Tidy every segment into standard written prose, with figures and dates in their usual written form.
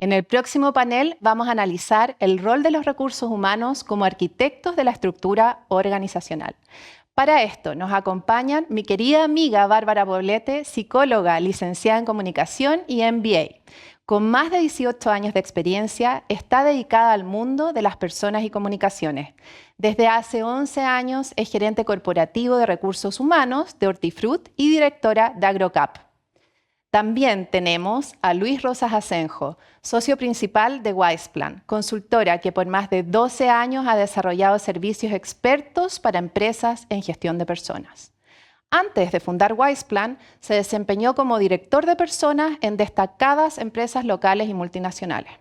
En el próximo panel vamos a analizar el rol de los recursos humanos como arquitectos de la estructura organizacional. Para esto nos acompañan mi querida amiga Bárbara Poblete, psicóloga, licenciada en Comunicación y MBA. Con más de 18 años de experiencia, está dedicada al mundo de las personas y comunicaciones. Desde hace 11 años es gerente corporativo de recursos humanos de Hortifruti y directora de Agrocap. También tenemos a Luis Rosas Asenjo, socio principal de Wiseplan, consultora que por más de 12 años ha desarrollado servicios expertos para empresas en gestión de personas. Antes de fundar Wiseplan, se desempeñó como director de personas en destacadas empresas locales y multinacionales.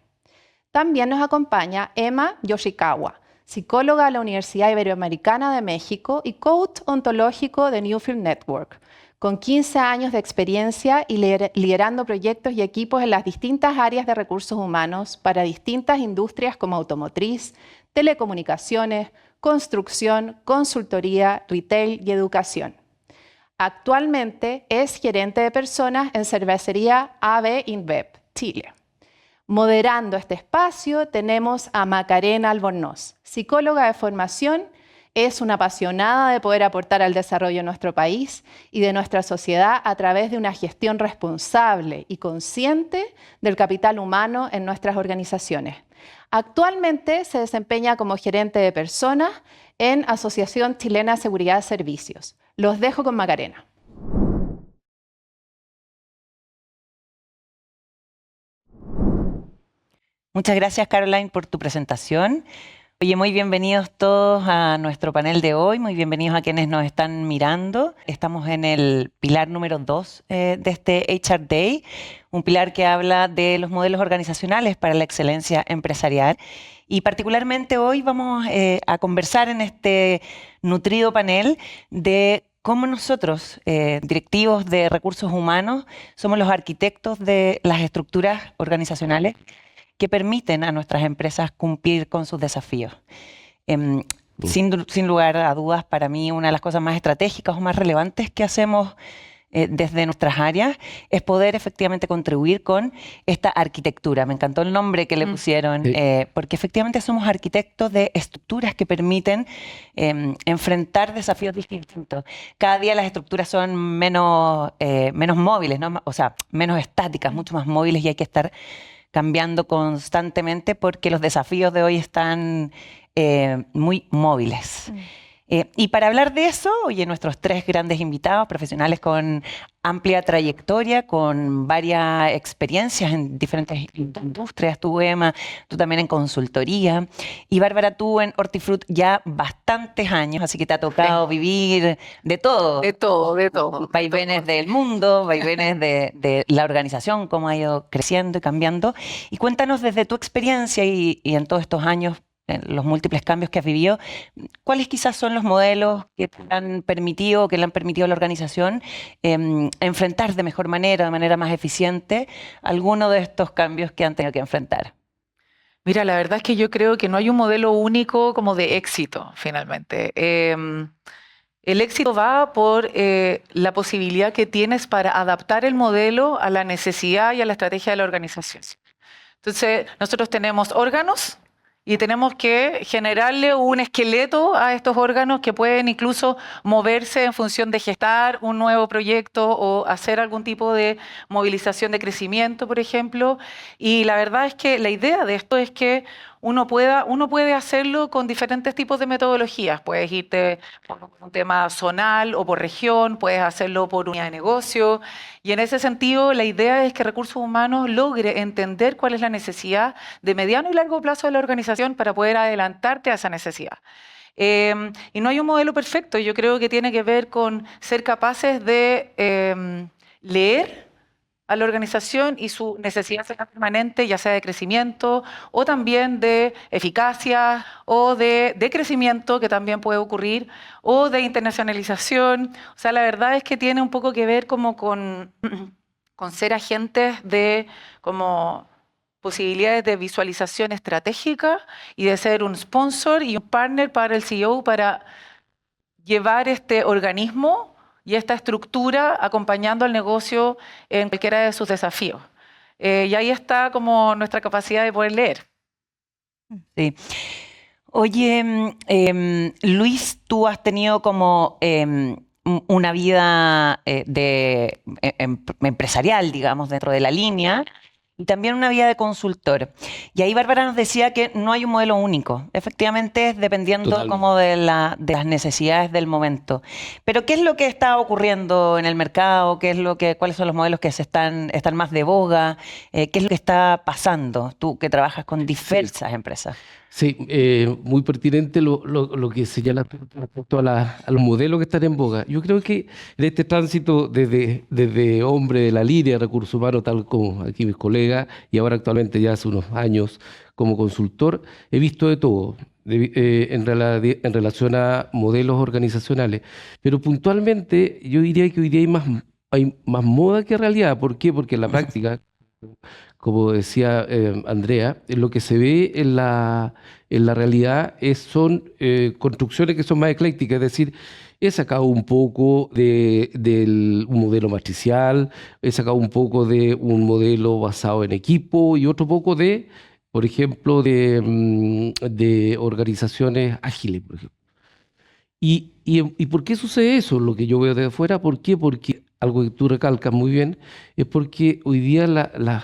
También nos acompaña Emma Yoshikawa, psicóloga de la Universidad Iberoamericana de México y coach ontológico de Newfield Network, con 15 años de experiencia y liderando proyectos y equipos en las distintas áreas de recursos humanos para distintas industrias como automotriz, telecomunicaciones, construcción, consultoría, retail y educación. Actualmente es gerente de personas en cervecería AB InBev, Chile. Moderando este espacio tenemos a Macarena Albornoz, psicóloga de formación. Es una apasionada de poder aportar al desarrollo de nuestro país y de nuestra sociedad a través de una gestión responsable y consciente del capital humano en nuestras organizaciones. Actualmente se desempeña como gerente de personas en Asociación Chilena de Seguridad de Servicios. Los dejo con Macarena. Muchas gracias, Caroline, por tu presentación. Oye, muy bienvenidos todos a nuestro panel de hoy, muy bienvenidos a quienes nos están mirando. Estamos en el pilar número 2 de este HR Day, un pilar que habla de los modelos organizacionales para la excelencia empresarial. Y particularmente hoy vamos a conversar en este nutrido panel de cómo nosotros, directivos de recursos humanos, somos los arquitectos de las estructuras organizacionales que permiten a nuestras empresas cumplir con sus desafíos. Sin lugar a dudas, para mí una de las cosas más estratégicas o más relevantes que hacemos desde nuestras áreas es poder efectivamente contribuir con esta arquitectura. Me encantó el nombre que le pusieron, porque efectivamente somos arquitectos de estructuras que permiten enfrentar desafíos distintos. Cada día las estructuras son menos móviles, ¿no? O sea, menos estáticas, mucho más móviles, y hay que estar cambiando constantemente porque los desafíos de hoy están muy móviles. Y para hablar de eso, oye, nuestros 3 grandes invitados, profesionales con amplia trayectoria, con varias experiencias en diferentes industrias. Tú, Emma, tú también en consultoría. Y Bárbara, tú en Hortifruti ya bastantes años, así que te ha tocado vivir de todo. De todo, de todo. Vaivenes del mundo, vaivenes de la organización, cómo ha ido creciendo y cambiando. Y cuéntanos desde tu experiencia y en todos estos años, en los múltiples cambios que has vivido, ¿cuáles quizás son los modelos que te han permitido, que le han permitido a la organización enfrentar de mejor manera, de manera más eficiente, alguno de estos cambios que han tenido que enfrentar? Mira, la verdad es que yo creo que no hay un modelo único como de éxito, finalmente. El éxito va por la posibilidad que tienes para adaptar el modelo a la necesidad y a la estrategia de la organización. Entonces, nosotros tenemos órganos y tenemos que generarle un esqueleto a estos órganos que pueden incluso moverse en función de gestar un nuevo proyecto o hacer algún tipo de movilización de crecimiento, por ejemplo. Y la verdad es que la idea de esto es que uno puede hacerlo con diferentes tipos de metodologías. Puedes irte por un tema zonal o por región, puedes hacerlo por unidad de negocio. Y en ese sentido, la idea es que Recursos Humanos logre entender cuál es la necesidad de mediano y largo plazo de la organización para poder adelantarte a esa necesidad. Y no hay un modelo perfecto. Yo creo que tiene que ver con ser capaces de leer a la organización y su necesidad permanente, ya sea de crecimiento o también de eficacia o de crecimiento, que también puede ocurrir, o de internacionalización. O sea, la verdad es que tiene un poco que ver como con ser agentes de como posibilidades de visualización estratégica y de ser un sponsor y un partner para el CEO para llevar este organismo y esta estructura acompañando al negocio en cualquiera de sus desafíos. y ahí está como nuestra capacidad de poder leer. Sí. Oye, Luis, tú has tenido como una vida empresarial, digamos, dentro de la línea, y también una vida de consultor. Y ahí Bárbara nos decía que no hay un modelo único. Efectivamente, es dependiendo Totalmente. como de las necesidades del momento. Pero ¿qué es lo que está ocurriendo en el mercado? ¿Cuáles son los modelos que están más de boga? ¿Qué es lo que está pasando? Tú que trabajas con diversas empresas. Sí, muy pertinente lo que señalas respecto a los modelos que están en boga. Yo creo que en este tránsito desde hombre de la línea de recursos humanos, tal como aquí mis colegas, y ahora actualmente ya hace unos años como consultor, he visto de todo en relación a modelos organizacionales. Pero puntualmente yo diría que hoy día hay más moda que realidad. ¿Por qué? Porque en la práctica, como decía Andrea, lo que se ve en la realidad son construcciones que son más eclécticas, es decir, he sacado un poco del un modelo matricial, he sacado un poco de un modelo basado en equipo y otro poco por ejemplo, de organizaciones ágiles, por ejemplo. ¿Y por qué sucede eso? Lo que yo veo de afuera, ¿por qué? Porque algo que tú recalcas muy bien, es porque hoy día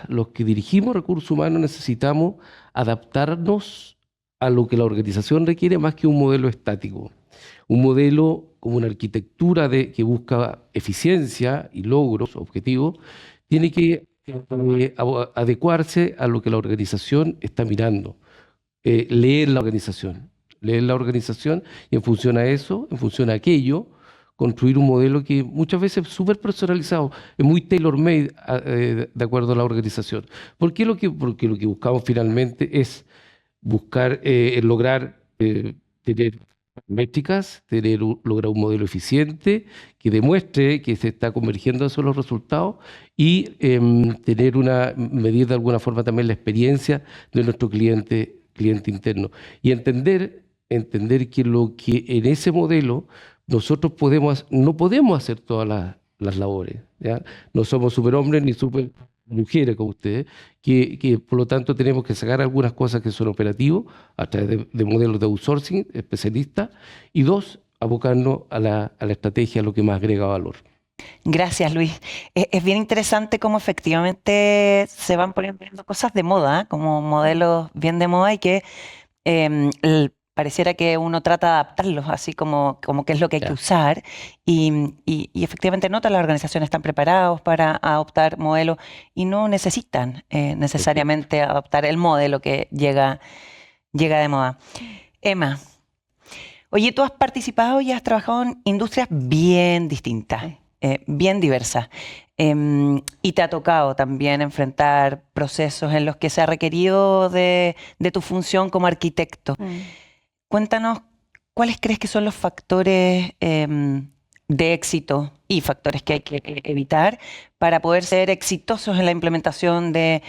los que dirigimos recursos humanos necesitamos adaptarnos a lo que la organización requiere más que un modelo estático. Un modelo como una arquitectura que busca eficiencia y logros, objetivos, tiene que adecuarse a lo que la organización está mirando, leer la organización y en función a eso, en función a aquello, construir un modelo que muchas veces es súper personalizado, es muy tailor-made de acuerdo a la organización. Porque lo que buscamos finalmente es lograr tener métricas, lograr un modelo eficiente que demuestre que se está convergiendo hacia los resultados y medir de alguna forma también la experiencia de nuestro cliente interno. Y entender que lo que en ese modelo nosotros no podemos hacer todas las labores, ¿ya? No somos superhombres ni supermujeres como ustedes, que por lo tanto tenemos que sacar algunas cosas que son operativos a través de modelos de outsourcing especialistas y dos, abocarnos a la estrategia, a lo que más agrega valor. Gracias, Luis. Es bien interesante cómo efectivamente se van poniendo cosas de moda, como modelos bien de moda y que pareciera que uno trata de adaptarlos, así como qué es lo que hay que usar. Y efectivamente las organizaciones están preparados para adoptar modelos y no necesitan necesariamente adoptar el modelo que llega de moda. Emma, oye, tú has participado y has trabajado en industrias bien distintas. Bien diversas. Y te ha tocado también enfrentar procesos en los que se ha requerido de tu función como arquitecto. Cuéntanos, ¿cuáles crees que son los factores de éxito y factores que hay que evitar para poder ser exitosos en la implementación de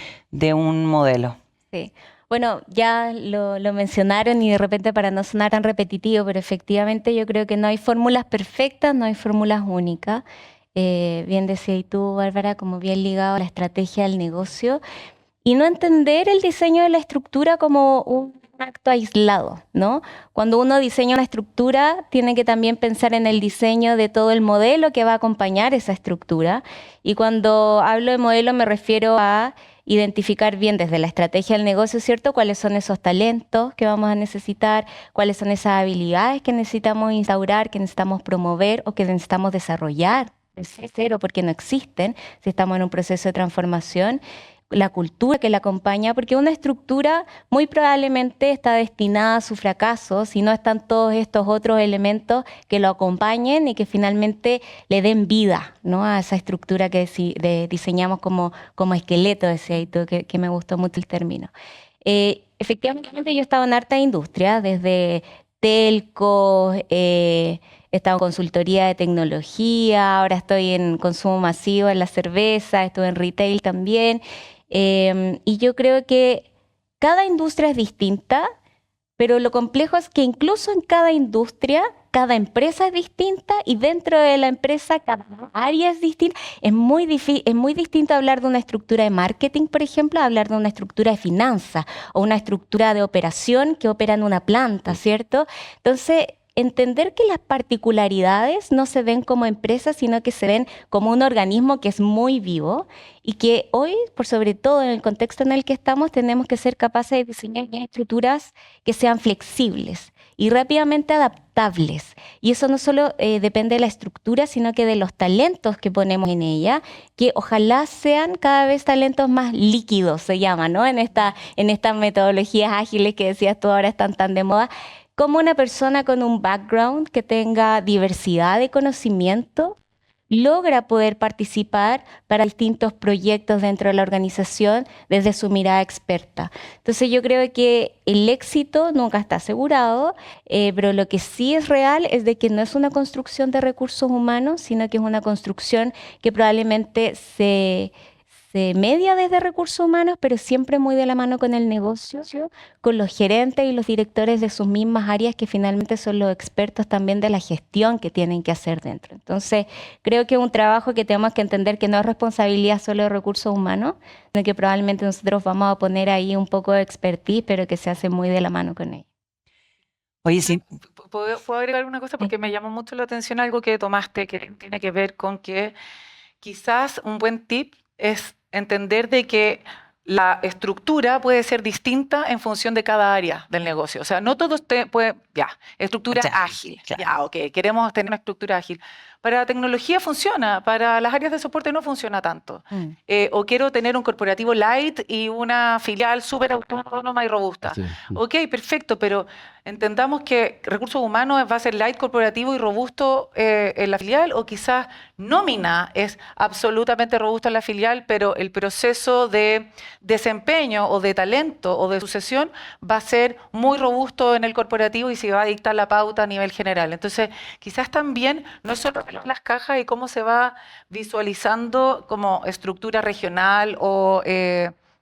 un modelo? Sí. Bueno, ya lo mencionaron y de repente para no sonar tan repetitivo, pero efectivamente yo creo que no hay fórmulas perfectas, no hay fórmulas únicas. Bien decías tú, Bárbara, como bien ligado a la estrategia del negocio y no entender el diseño de la estructura como un acto aislado, ¿no? Cuando uno diseña una estructura, tiene que también pensar en el diseño de todo el modelo que va a acompañar esa estructura. Y cuando hablo de modelo me refiero a identificar bien desde la estrategia del negocio, ¿cierto? Cuáles son esos talentos que vamos a necesitar, cuáles son esas habilidades que necesitamos instaurar, que necesitamos promover o que necesitamos desarrollar desde cero porque no existen si estamos en un proceso de transformación, la cultura que la acompaña, porque una estructura muy probablemente está destinada a su fracaso si no están todos estos otros elementos que lo acompañen y que finalmente le den vida, ¿no? A esa estructura que diseñamos como esqueleto, decía tú, que me gustó mucho el término. Efectivamente, yo he estado en harta industria, desde telcos, he estado en consultoría de tecnología, ahora estoy en consumo masivo en la cerveza, estuve en retail también. Y yo creo que cada industria es distinta, pero lo complejo es que incluso en cada industria, cada empresa es distinta y dentro de la empresa cada área es distinta. Es muy distinto hablar de una estructura de marketing, por ejemplo, a hablar de una estructura de finanzas o una estructura de operación que opera en una planta, ¿cierto? Entonces, entender que las particularidades no se ven como empresas, sino que se ven como un organismo que es muy vivo y que hoy, por sobre todo en el contexto en el que estamos, tenemos que ser capaces de diseñar estructuras que sean flexibles y rápidamente adaptables. Y eso no solo depende de la estructura, sino que de los talentos que ponemos en ella, que ojalá sean cada vez talentos más líquidos, se llama, ¿no? En estas metodologías ágiles que decías tú ahora están tan de moda, como una persona con un background que tenga diversidad de conocimiento logra poder participar para distintos proyectos dentro de la organización desde su mirada experta. Entonces yo creo que el éxito nunca está asegurado, pero lo que sí es real es de que no es una construcción de recursos humanos, sino que es una construcción que probablemente se media desde recursos humanos, pero siempre muy de la mano con el negocio, con los gerentes y los directores de sus mismas áreas, que finalmente son los expertos también de la gestión que tienen que hacer dentro. Entonces, creo que es un trabajo que tenemos que entender que no es responsabilidad solo de recursos humanos, sino que probablemente nosotros vamos a poner ahí un poco de expertise, pero que se hace muy de la mano con ellos. Oye, sí, ¿Puedo agregar una cosa? Porque me llamó mucho la atención algo que tomaste que tiene que ver con que quizás un buen tip es entender de que la estructura puede ser distinta en función de cada área del negocio. O sea, no todos estructura Sí, ágil. claro. Ya, ok, queremos tener una estructura ágil. Para la tecnología funciona, para las áreas de soporte no funciona tanto. O quiero tener un corporativo light y una filial súper autónoma y robusta. Sí. Ok, perfecto, pero entendamos que recursos humanos va a ser light, corporativo y robusto en la filial, o quizás nómina es absolutamente robusta en la filial, pero el proceso de desempeño o de talento o de sucesión va a ser muy robusto en el corporativo y se va a dictar la pauta a nivel general. Entonces, quizás también no es solo las cajas y cómo se va visualizando como estructura regional o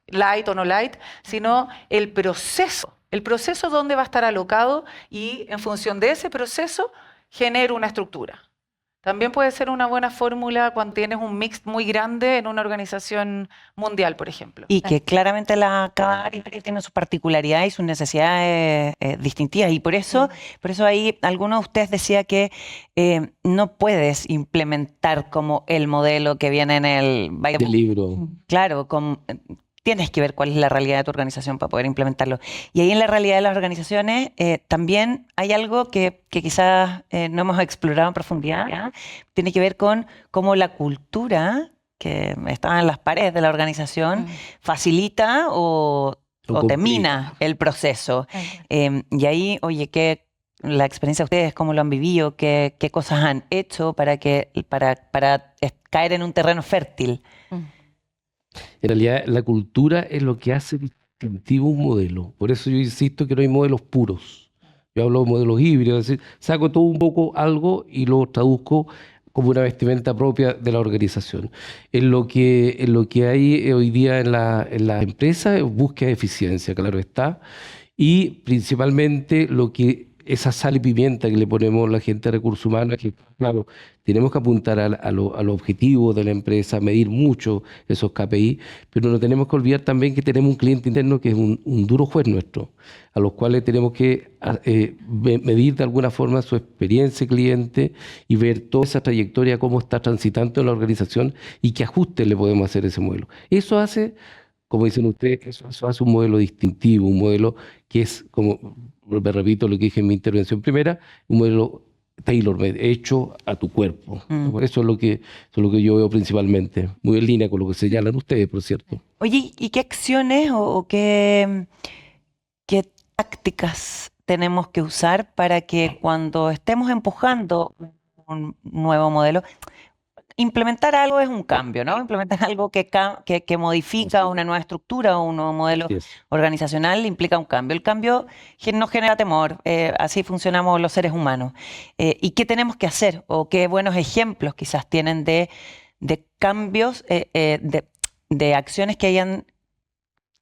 light o no light, sino el proceso donde va a estar alocado y en función de ese proceso genero una estructura. También puede ser una buena fórmula cuando tienes un mix muy grande en una organización mundial, por ejemplo. y que claramente cada área tiene sus particularidades y sus necesidades distintivas. Y por eso ahí alguno de ustedes decía que no puedes implementar como el modelo que viene en el Del libro. Claro, tienes que ver cuál es la realidad de tu organización para poder implementarlo. Y ahí en la realidad de las organizaciones también hay algo que quizás no hemos explorado en profundidad, ¿ya? Tiene que ver con cómo la cultura que está en las paredes de la organización facilita o complica. termina el proceso. Y ahí, oye, la experiencia de ustedes, cómo lo han vivido, qué cosas han hecho para caer en un terreno fértil. En realidad, la cultura es lo que hace distintivo un modelo. Por eso yo insisto que no hay modelos puros. Yo hablo de modelos híbridos, es decir, saco todo un poco algo y lo traduzco como una vestimenta propia de la organización. En lo que hay hoy día en la empresa es búsqueda de eficiencia, claro está, y principalmente esa sal y pimienta que le ponemos a la gente de recursos humanos, que claro, tenemos que apuntar a los objetivos de la empresa, medir mucho esos KPI, pero no tenemos que olvidar también que tenemos un cliente interno que es un duro juez nuestro, a los cuales tenemos que medir de alguna forma su experiencia cliente y ver toda esa trayectoria, cómo está transitando en la organización y qué ajustes le podemos hacer a ese modelo. Eso hace, como dicen ustedes, eso hace un modelo distintivo, un modelo que es, como me repito lo que dije en mi intervención primera, un modelo tailor-made, hecho a tu cuerpo. Eso es lo que yo veo principalmente, muy en línea con lo que señalan ustedes, por cierto. Oye, ¿y qué acciones o qué tácticas tenemos que usar para que cuando estemos empujando un nuevo modelo, implementar algo es un cambio, ¿no? Implementar algo que modifica una nueva estructura o un nuevo modelo Así es. organizacional implica un cambio. El cambio nos genera temor, así funcionamos los seres humanos. ¿Y qué tenemos que hacer? ¿O qué buenos ejemplos quizás tienen de cambios, de acciones que hayan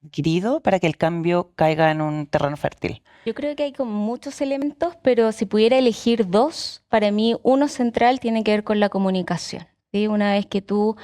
adquirido para que el cambio caiga en un terreno fértil? Yo creo que hay como muchos elementos, pero si pudiera elegir dos, para mí uno central tiene que ver con la comunicación, ¿sí? Una vez que tú,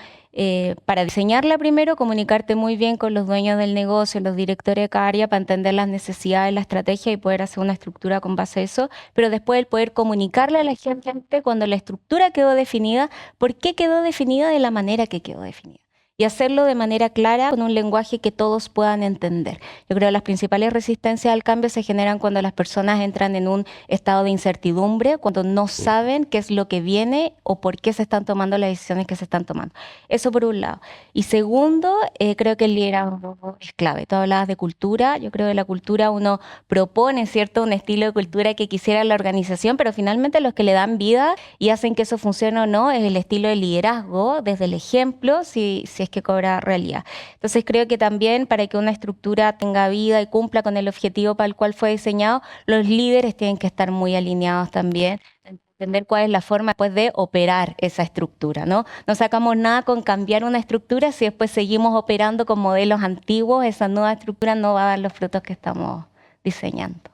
para diseñarla primero, comunicarte muy bien con los dueños del negocio, los directores de cada área, para entender las necesidades, la estrategia y poder hacer una estructura con base a eso, pero después el poder comunicarle a la gente cuando la estructura quedó definida, por qué quedó definida de la manera que quedó definida. Y hacerlo de manera clara, con un lenguaje que todos puedan entender. Yo creo que las principales resistencias al cambio se generan cuando las personas entran en un estado de incertidumbre, cuando no saben qué es lo que viene o por qué se están tomando las decisiones que se están tomando. Eso por un lado. Y segundo, creo que el liderazgo es clave. Tú hablabas de cultura. Yo creo que la cultura uno propone, ¿cierto?, un estilo de cultura que quisiera la organización, pero finalmente los que le dan vida y hacen que eso funcione o no es el estilo de liderazgo, desde el ejemplo, si es que cobra realidad. Entonces creo que también para que una estructura tenga vida y cumpla con el objetivo para el cual fue diseñado, los líderes tienen que estar muy alineados también, entender cuál es la forma después de operar esa estructura, ¿no? No sacamos nada con cambiar una estructura si después seguimos operando con modelos antiguos, esa nueva estructura no va a dar los frutos que estamos diseñando.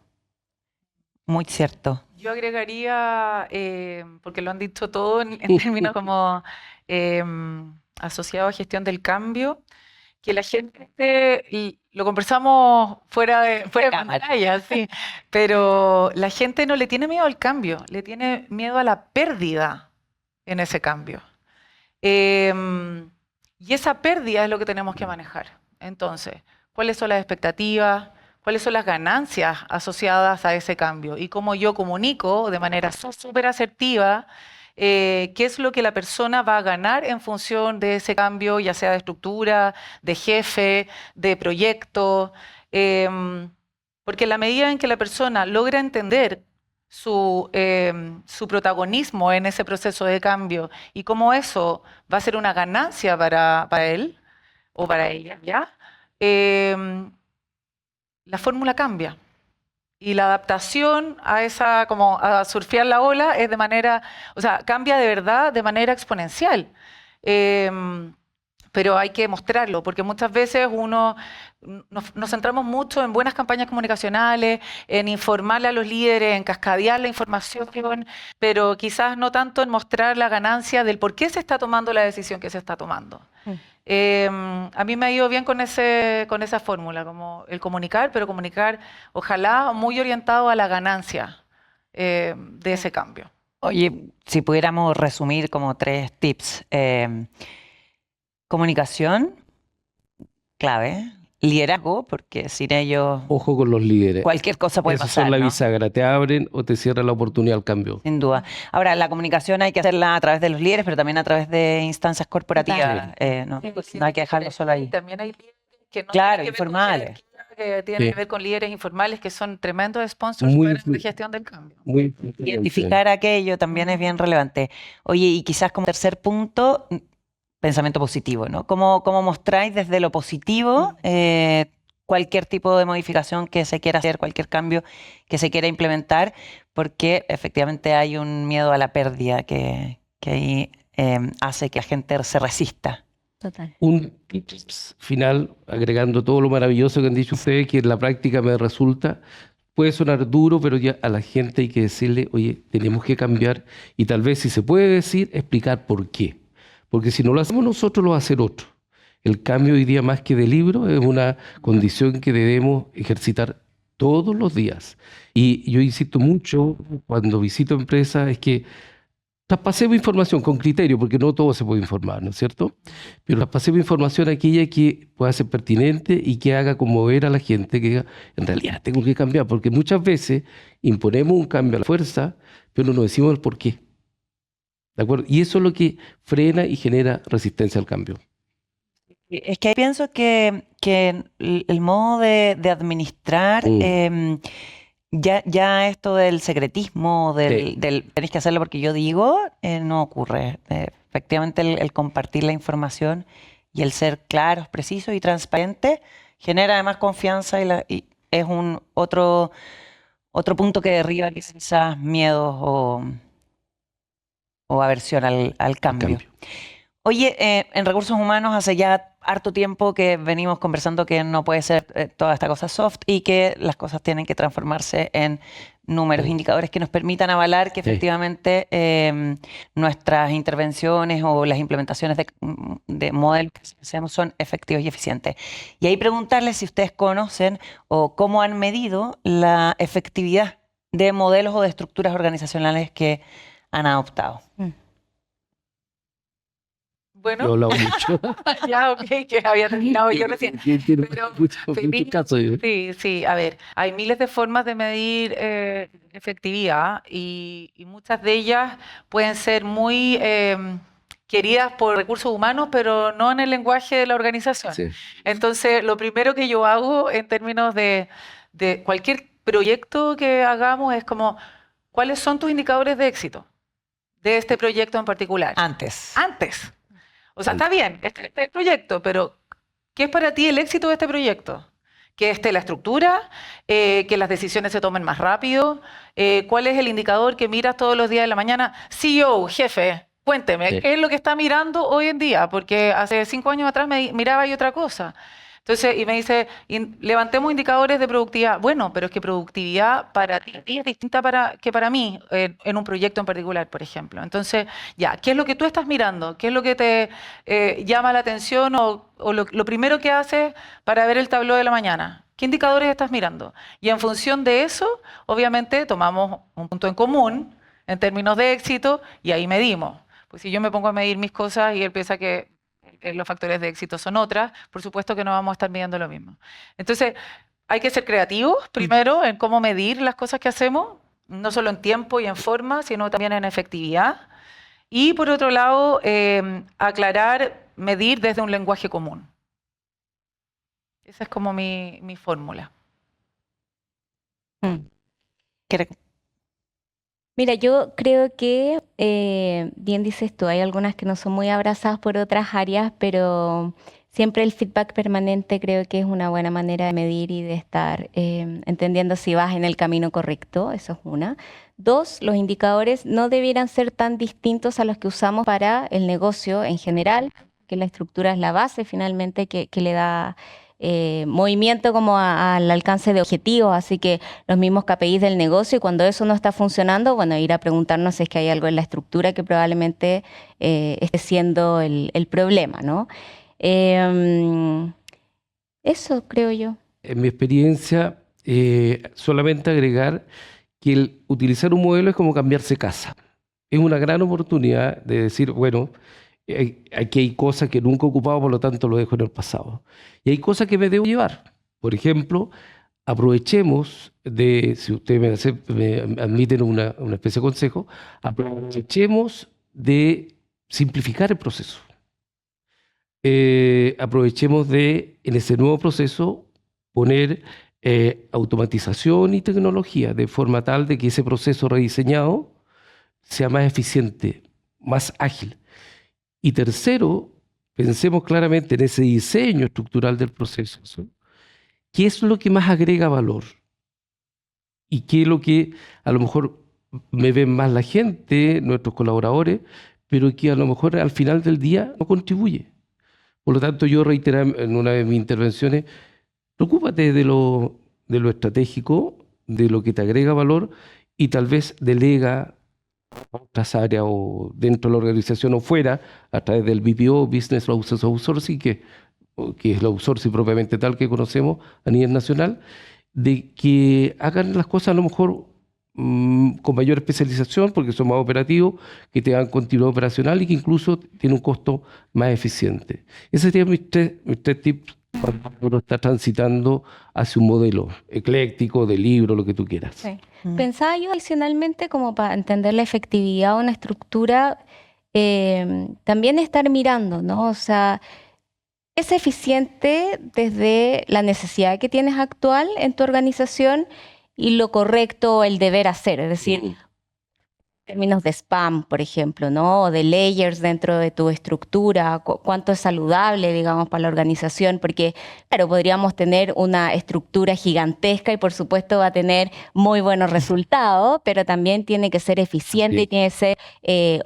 Muy cierto. Yo agregaría, porque lo han dicho todo en términos como asociado a gestión del cambio, que la gente, y lo conversamos fuera de pantalla, sí, pero la gente no le tiene miedo al cambio, le tiene miedo a la pérdida en ese cambio. Y esa pérdida es lo que tenemos que manejar. Entonces, ¿cuáles son las expectativas? ¿Cuáles son las ganancias asociadas a ese cambio? Y cómo yo comunico de manera súper asertiva qué es lo que la persona va a ganar en función de ese cambio, ya sea de estructura, de jefe, de proyecto. Porque en la medida en que la persona logra entender su protagonismo en ese proceso de cambio y cómo eso va a ser una ganancia para él o para ella, ¿ya? La fórmula cambia. Y la adaptación a esa, como a surfear la ola, es de manera, o sea, cambia de verdad de manera exponencial. Pero hay que mostrarlo, porque muchas veces nos centramos mucho en buenas campañas comunicacionales, en informarle a los líderes, en cascadear la información, pero quizás no tanto en mostrar la ganancia del por qué se está tomando la decisión que se está tomando. A mí me ha ido bien con esa fórmula, como el comunicar, pero comunicar, ojalá, muy orientado a la ganancia de ese cambio. Oye, si pudiéramos resumir como 3 tips. Comunicación, clave. Liderazgo, porque sin ellos Ojo con los líderes. cualquier cosa puede Esos pasar, son la ¿no? bisagra, te abren o te cierran la oportunidad al cambio. Sin duda. Ahora, la comunicación hay que hacerla a través de los líderes, pero también a través de instancias corporativas. No hay que dejarlo solo ahí. También hay líderes que no Claro, tienen que ver con informales. jerarquía, que tienen Sí. que ver con líderes informales que son tremendos sponsors Muy para influ- la gestión del cambio. Muy influyente. Identificar aquello también es bien relevante. Oye, y quizás como tercer punto, pensamiento positivo, ¿no? ¿Cómo mostráis desde lo positivo cualquier tipo de modificación que se quiera hacer, cualquier cambio que se quiera implementar? Porque efectivamente hay un miedo a la pérdida que ahí hace que la gente se resista. Total. Un tips final, agregando todo lo maravilloso que han dicho ustedes, que en la práctica me resulta, puede sonar duro, pero ya a la gente hay que decirle, oye, tenemos que cambiar y tal vez si se puede decir, explicar por qué. Porque si no lo hacemos nosotros, lo va a hacer otro. El cambio hoy día más que de libro es una condición que debemos ejercitar todos los días. Y yo insisto mucho cuando visito empresas, es que traspasemos información con criterio, porque no todo se puede informar, ¿no es cierto? Pero traspasemos información aquella que pueda ser pertinente y que haga conmover a la gente, que diga, en realidad tengo que cambiar, porque muchas veces imponemos un cambio a la fuerza, pero no decimos el por qué. ¿De acuerdo? Y eso es lo que frena y genera resistencia al cambio. Es que pienso que el modo de administrar, ya esto del secretismo, del tenéis que hacerlo porque yo digo, no ocurre. Efectivamente, el compartir la información y el ser claros, precisos y transparentes genera además confianza y es un otro punto que derriba quizás miedos o aversión al cambio. Oye, en recursos humanos hace ya harto tiempo que venimos conversando que no puede ser toda esta cosa soft y que las cosas tienen que transformarse en números, indicadores que nos permitan avalar que Sí. efectivamente nuestras intervenciones o las implementaciones de modelos que hacemos son efectivos y eficientes. Y ahí preguntarles si ustedes conocen o cómo han medido la efectividad de modelos o de estructuras organizacionales que han adoptado. Yo he Bueno, hablado mucho. ya, ok, que había terminado yo recién. Tiene Pero, muchos Felipe, casos. sí, sí, a ver, hay miles de formas de medir efectividad y muchas de ellas pueden ser muy queridas por recursos humanos, pero no en el lenguaje de la organización. Sí. Entonces, lo primero que yo hago en términos de cualquier proyecto que hagamos es como, ¿cuáles son tus indicadores de éxito de este proyecto en particular? Antes. Antes. O sea, está bien, este es el proyecto, pero ¿qué es para ti el éxito de este proyecto? Que esté la estructura, que las decisiones se tomen más rápido. ¿Cuál es el indicador que miras todos los días de la mañana? CEO, jefe, cuénteme, Sí. ¿qué es lo que está mirando hoy en día? Porque hace 5 años atrás miraba y otra cosa. Entonces, y me dice, levantemos indicadores de productividad. Bueno, pero es que productividad para ti es distinta que para mí en un proyecto en particular, por ejemplo. Entonces, ya, ¿qué es lo que tú estás mirando? ¿Qué es lo que te llama la atención o lo primero que haces para ver el tabló de la mañana? ¿Qué indicadores estás mirando? Y en función de eso, obviamente, tomamos un punto en común en términos de éxito y ahí medimos. Pues si yo me pongo a medir mis cosas y él piensa que los factores de éxito son otras, por supuesto que no vamos a estar midiendo lo mismo. Entonces, hay que ser creativos primero en cómo medir las cosas que hacemos, no solo en tiempo y en forma, sino también en efectividad. Y por otro lado, aclarar, medir desde un lenguaje común. Esa es como mi fórmula. Mira, yo creo que, bien dices tú, hay algunas que no son muy abrazadas por otras áreas, pero siempre el feedback permanente creo que es una buena manera de medir y de estar entendiendo si vas en el camino correcto, eso es una. Dos, los indicadores no debieran ser tan distintos a los que usamos para el negocio en general, que la estructura es la base finalmente que le da movimiento como al alcance de objetivos, así que los mismos KPIs del negocio y cuando eso no está funcionando, bueno, ir a preguntarnos si es que hay algo en la estructura que probablemente esté siendo el problema, ¿no? Eso creo yo. En mi experiencia, solamente agregar que el utilizar un modelo es como cambiarse casa. Es una gran oportunidad de decir, bueno, aquí hay cosas que nunca he ocupado, por lo tanto lo dejo en el pasado. Y hay cosas que me debo llevar. Por ejemplo, aprovechemos de, si ustedes me admiten una especie de consejo, aprovechemos de simplificar el proceso. Aprovechemos de, en ese nuevo proceso, poner automatización y tecnología de forma tal de que ese proceso rediseñado sea más eficiente, más ágil. Y tercero, pensemos claramente en ese diseño estructural del proceso. ¿Qué es lo que más agrega valor? ¿Y qué es lo que a lo mejor me ven más la gente, nuestros colaboradores, pero que a lo mejor al final del día no contribuye? Por lo tanto, yo reiteré en una de mis intervenciones, preocúpate de lo estratégico, de lo que te agrega valor y tal vez delega otras áreas o dentro de la organización o fuera, a través del BPO, Business Process Outsourcing, que es el outsourcing propiamente tal que conocemos a nivel nacional, de que hagan las cosas a lo mejor con mayor especialización, porque son más operativos, que tengan continuidad operacional y que incluso tienen un costo más eficiente. Esos serían mis tres tips cuando uno está transitando hacia un modelo ecléctico, de libro, lo que tú quieras. Sí. Pensaba yo adicionalmente como para entender la efectividad de una estructura, también estar mirando, ¿no? O sea, ¿es eficiente desde la necesidad que tienes actual en tu organización y lo correcto, el deber hacer? Es decir, términos de spam, por ejemplo, ¿no? O de layers dentro de tu estructura, cuánto es saludable, digamos, para la organización, porque, claro, podríamos tener una estructura gigantesca y por supuesto va a tener muy buenos resultados, pero también tiene que ser eficiente y Sí. tiene que ser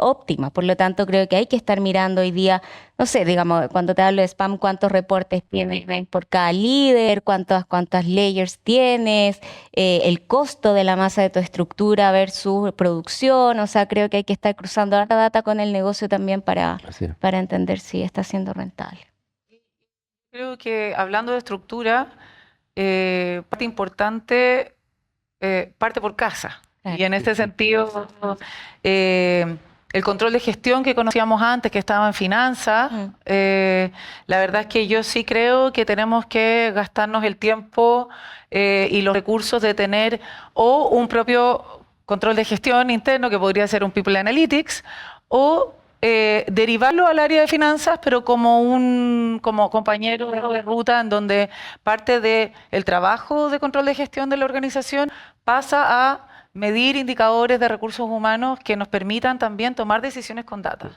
óptima. Por lo tanto, creo que hay que estar mirando hoy día, no sé, digamos, cuando te hablo de spam, cuántos reportes tienes por cada líder, cuántas layers tienes, el costo de la masa de tu estructura versus producción. O sea, creo que hay que estar cruzando la data con el negocio también Así es. para entender si está siendo rentable. Creo que hablando de estructura, parte importante parte por casa. Claro. Y en este sentido, el control de gestión que conocíamos antes, que estaba en finanzas, la verdad es que yo sí creo que tenemos que gastarnos el tiempo y los recursos de tener o un propio control de gestión interno, que podría ser un People Analytics, o derivarlo al área de finanzas, pero como compañero de ruta, en donde parte del trabajo de control de gestión de la organización pasa a medir indicadores de recursos humanos que nos permitan también tomar decisiones con data.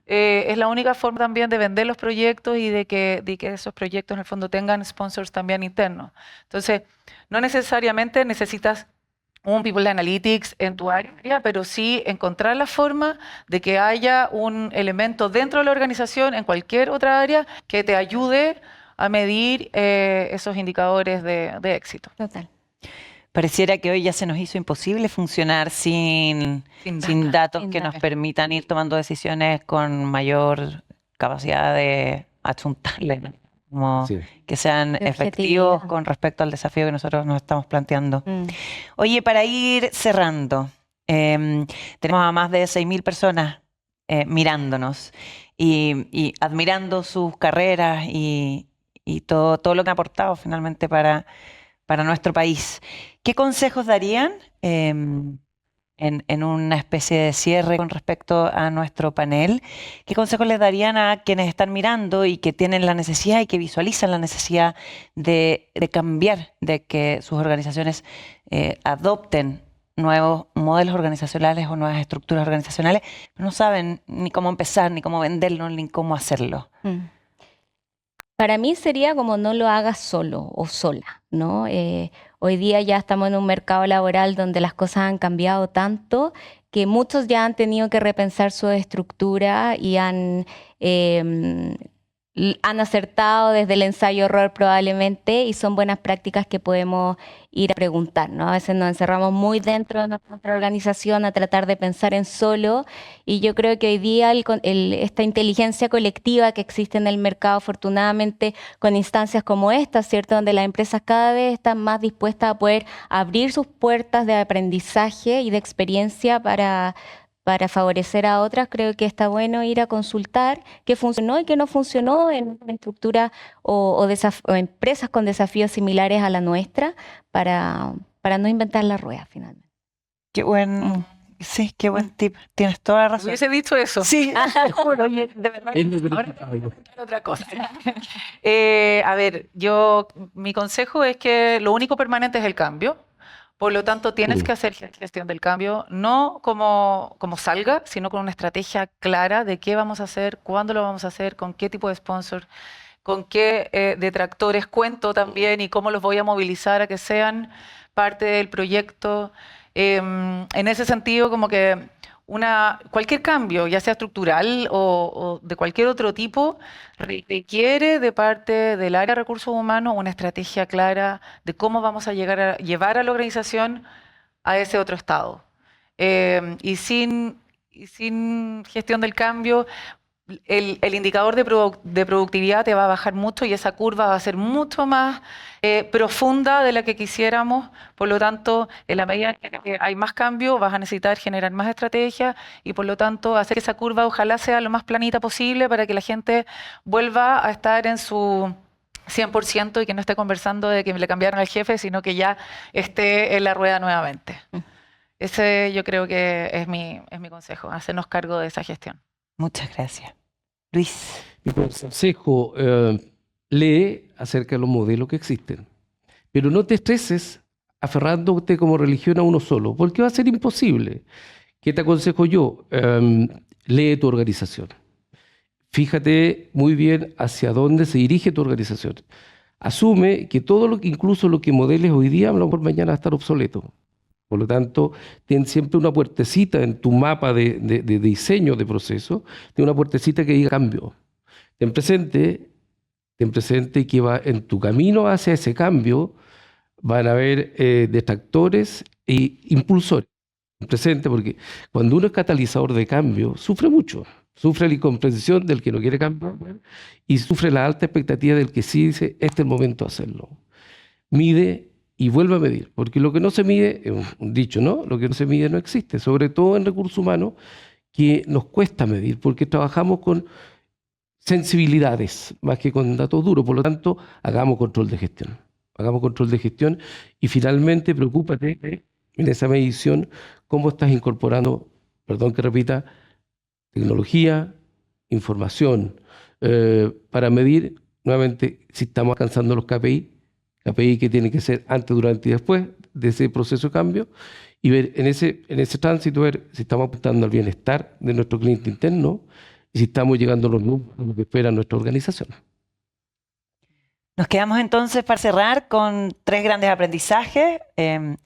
Es la única forma también de vender los proyectos y de que esos proyectos en el fondo tengan sponsors también internos. Entonces, no necesariamente necesitas un People Analytics en tu área, pero sí encontrar la forma de que haya un elemento dentro de la organización, en cualquier otra área, que te ayude a medir esos indicadores de éxito. Total. Pareciera que hoy ya se nos hizo imposible funcionar sin datos Sin que nos datos. permitan ir tomando decisiones con mayor capacidad de achuntarle, ¿no? Como Sí. que sean De efectivos objetividad. con respecto al desafío que nosotros nos estamos planteando. Mm. Oye, para ir cerrando, tenemos a más de 6.000 personas mirándonos y admirando sus carreras y todo lo que han aportado finalmente para nuestro país. ¿Qué consejos darían en una especie de cierre con respecto a nuestro panel? ¿Qué consejos les darían a quienes están mirando y que tienen la necesidad y que visualizan la necesidad de cambiar, de que sus organizaciones adopten nuevos modelos organizacionales o nuevas estructuras organizacionales, pero no saben ni cómo empezar, ni cómo venderlo, ni cómo hacerlo? Para mí sería como no lo hagas solo o sola, ¿no? Hoy día ya estamos en un mercado laboral donde las cosas han cambiado tanto que muchos ya han tenido que repensar su estructura y han acertado desde el ensayo-error probablemente, y son buenas prácticas que podemos ir a preguntar, ¿no? A veces nos encerramos muy dentro de nuestra organización a tratar de pensar en solo, y yo creo que hoy día esta inteligencia colectiva que existe en el mercado, afortunadamente, con instancias como esta, ¿cierto? Donde las empresas cada vez están más dispuestas a poder abrir sus puertas de aprendizaje y de experiencia para favorecer a otras. Creo que está bueno ir a consultar qué funcionó y qué no funcionó en una estructura o empresas con desafíos similares a la nuestra para no inventar la rueda finalmente. Qué buen, sí, qué buen tip. Tienes toda la razón. Hubiese dicho eso. Sí, te juro, oye, de verdad. Ahora otra cosa. A ver, mi consejo es que lo único permanente es el cambio. Por lo tanto, tienes que hacer gestión del cambio, no como salga, sino con una estrategia clara de qué vamos a hacer, cuándo lo vamos a hacer, con qué tipo de sponsor, con qué detractores cuento también y cómo los voy a movilizar a que sean parte del proyecto. En ese sentido, como que cualquier cambio, ya sea estructural o de cualquier otro tipo, requiere de parte del área de recursos humanos una estrategia clara de cómo vamos a llevar a la organización a ese otro estado. Y sin gestión del cambio, el indicador de productividad te va a bajar mucho y esa curva va a ser mucho más profunda de la que quisiéramos. Por lo tanto, en la medida en que hay más cambio, vas a necesitar generar más estrategias y por lo tanto hacer que esa curva ojalá sea lo más planita posible para que la gente vuelva a estar en su 100% y que no esté conversando de que le cambiaron al jefe, sino que ya esté en la rueda nuevamente. Ese yo creo que es mi consejo, hacernos cargo de esa gestión. Muchas gracias. Luis. Mi consejo, lee acerca de los modelos que existen, pero no te estreses aferrándote como religión a uno solo, porque va a ser imposible ¿Qué te aconsejo yo? Lee tu organización. Fíjate muy bien hacia dónde se dirige tu organización. Asume que todo lo que, incluso lo que modeles hoy día, a lo mejor mañana va a estar obsoleto. Por lo tanto, ten siempre una puertecita en tu mapa de diseño de proceso, ten una puertecita que diga cambio. Ten presente que va en tu camino hacia ese cambio van a haber detractores e impulsores. Ten presente, porque cuando uno es catalizador de cambio, sufre mucho. Sufre la incomprensión del que no quiere cambiar y sufre la alta expectativa del que sí dice, este es el momento de hacerlo. Mide y vuelve a medir, porque lo que no se mide, es un dicho, ¿no? Lo que no se mide no existe, sobre todo en recursos humanos, que nos cuesta medir, porque trabajamos con sensibilidades más que con datos duros. Por lo tanto, hagamos control de gestión. Hagamos control de gestión y finalmente preocúpate en esa medición cómo estás incorporando, perdón que repita, tecnología, información, para medir nuevamente si estamos alcanzando los KPI que tienen que ser antes, durante y después de ese proceso de cambio, y ver en ese tránsito, ver si estamos apuntando al bienestar de nuestro cliente interno y si estamos llegando a los números a lo que espera nuestra organización. Nos quedamos entonces para cerrar con 3 grandes aprendizajes.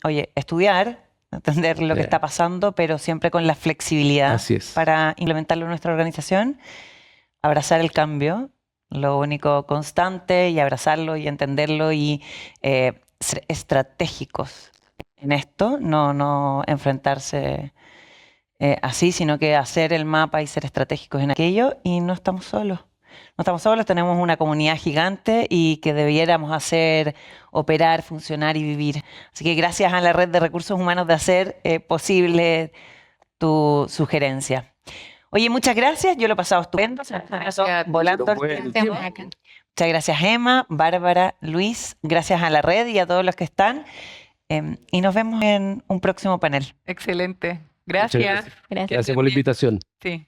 Oye, estudiar, entender lo que está pasando, pero siempre con la flexibilidad Así es. para implementarlo en nuestra organización. Abrazar el cambio, lo único constante, y abrazarlo y entenderlo y ser estratégicos en esto, no enfrentarse así, sino que hacer el mapa y ser estratégicos en aquello, y no estamos solos. No estamos solos, tenemos una comunidad gigante y que debiéramos hacer operar, funcionar y vivir. Así que gracias a la Red de Recursos Humanos de hacer posible tu sugerencia. Oye, muchas gracias. Yo lo he pasado estupendo. Se me pasó volando el tiempo. Muchas gracias, Emma, Bárbara, Luis. Gracias a la red y a todos los que están. Y nos vemos en un próximo panel. Excelente. Muchas Gracias. Gracias por la invitación. Sí.